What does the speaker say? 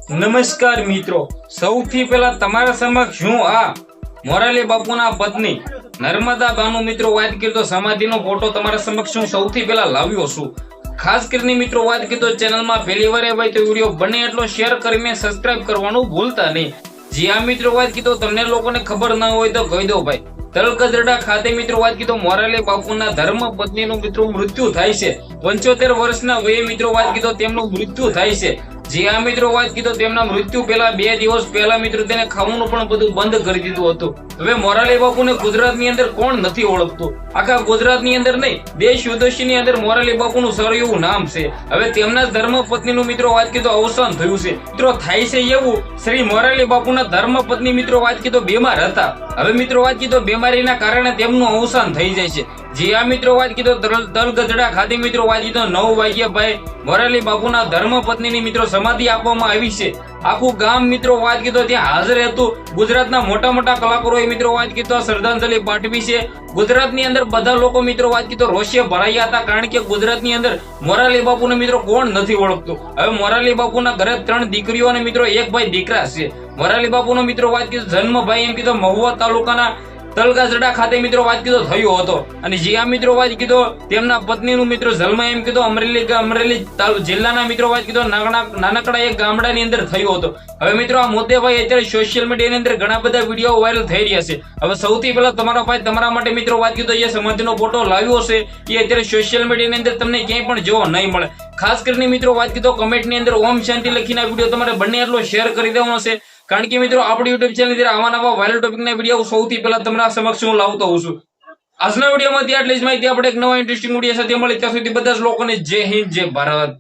નમસ્કાર મિત્રો, સૌથી પહેલા તમારા સમક્ષ હું આ મોરાલી બાપુના પત્ની નર્મદા બાનું મિત્રો વાત કરી તો સમાધિનો ફોટો તમારા સમક્ષ હું સૌથી પહેલા લાવ્યો છું. ખાસ કરીને મિત્રો વાત કરી તો ચેનલમાં પહેલી વાર ભાઈ તો વિડીયો બને એટલો શેર કરીને સબસ્ક્રાઇબ કરવાનું ભૂલતા નહીં. જી આ મિત્રો વાત કરી તો તમને લોકોને ખબર ન હોય તો કહી દો ભાઈ, તલગજરડા ખાતે મિત્રો વાત કરી તો મોરાલી બાપુના ધર્મ પત્નીનું મિત્રો મૃત્યુ થાય છે. 75 વર્ષના વયે મિત્રો વાત કરી તો તેમનું મૃત્યુ થાય છે. જે આ મિત્રો વાત કીધો તેમના મૃત્યુ પહેલા 2 દિવસ પહેલા મિત્રો તેને ખાવાનું પણ બધું બંધ કરી દીધું હતું. હવે મોરાલી બાપુને ગુજરાતની અંદર કોણ નથી ઓળખતું? આખા ગુજરાતની અંદર નહીં, દેશ વિદેશની અંદર મોરાલી બાપુનું સરયું નામ છે. હવે તેમના ધર્મ પત્નીનું મિત્રો વાત કીધો અવસાન થયું છે. મિત્રો થાય છે એવું, શ્રી મોરાલી બાપુના ધર્મ પત્ની મિત્રો વાત કીધો બીમાર હતા. હવે મિત્રો વાત કીધો બીમારીના કારણે તેમનું અવસાન થઈ જાય છે. જે આ મિત્રો વાત કીધો તલગજડા ખાતે મિત્રો વાત કીધો 9 વાગ્યા ભાઈ મોરાલી બાપુના ધર્મ પત્નીની મિત્રો સમાધિ આપવામાં આવી છે. આખું ગામ મિત્રો વાત કીધો ત્યાં હાજર હતું. ગુજરાતના મોટા મોટા કલાકારોએ મિત્રો વાત કીધો શ્રદ્ધાંજલિ પાઠવી છે. ગુજરાતની અંદર બધા લોકો મિત્રો વાત કીધો રોષે ભરાયા હતા, કારણ કે ગુજરાતની અંદર મોરાલી બાપુને મિત્રો કોણ નથી ઓળખતું. હવે મોરાલી બાપુના ઘરે 3 દીકરીઓ અને મિત્રો 1 ભાઈ દીકરા છે. મોરાલી બાપુનો મિત્રો વાત કીધો જન્મ ભાઈ એમ કીધો મહુવા તાલુકાના તલગજડા ખાતે મિત્રો વાત કીધો થયો હતો. અને જે આ મિત્રો વાત કીધો તેમના પત્નીનું મિત્રો જન્મ એમ કીધો અમરેલી જિલ્લાના મિત્રો વાત કીધો નાનકડા એક ગામડાની અંદર થયો હતો. હવે મિત્રો આ મુદ્દે ભાઈ અત્યારે સોશિયલ મીડિયાની અંદર ઘણા બધા વિડીયો વાયરલ થઈ રહ્યા છે. હવે સૌથી પહેલા તમારા ભાઈ તમારા માટે મિત્રો વાત કીધો જે સમાધિનો ફોટો લાવ્યો છે એ અત્યારે સોશિયલ મીડિયાની અંદર તમને ક્યાંય પણ જોવા નહીં મળે. ખાસ કરીને મિત્રો વાત કીધો કમેન્ટની અંદર ઓમ શાંતિ લખીને વિડીયો તમારે બંને એટલો શેર કરી દેવાનો છે, કારણ કે મિત્રો આપણી યુટ્યુબ ચેનલ ની આવા નવા વાયરલ ટોપિકના વિડીયો સૌથી પહેલા તમારા સમક્ષ હું લાવતો હોઉં છું. આજના વિડીયોમાંથી આટલી જ માહિતી. આપણે એક નવા ઇન્ટરેસ્ટિંગ વિડીયો સાથે મળી, ત્યાં સુધી બધા જ લોકોને જય હિન્દ, જય ભારત.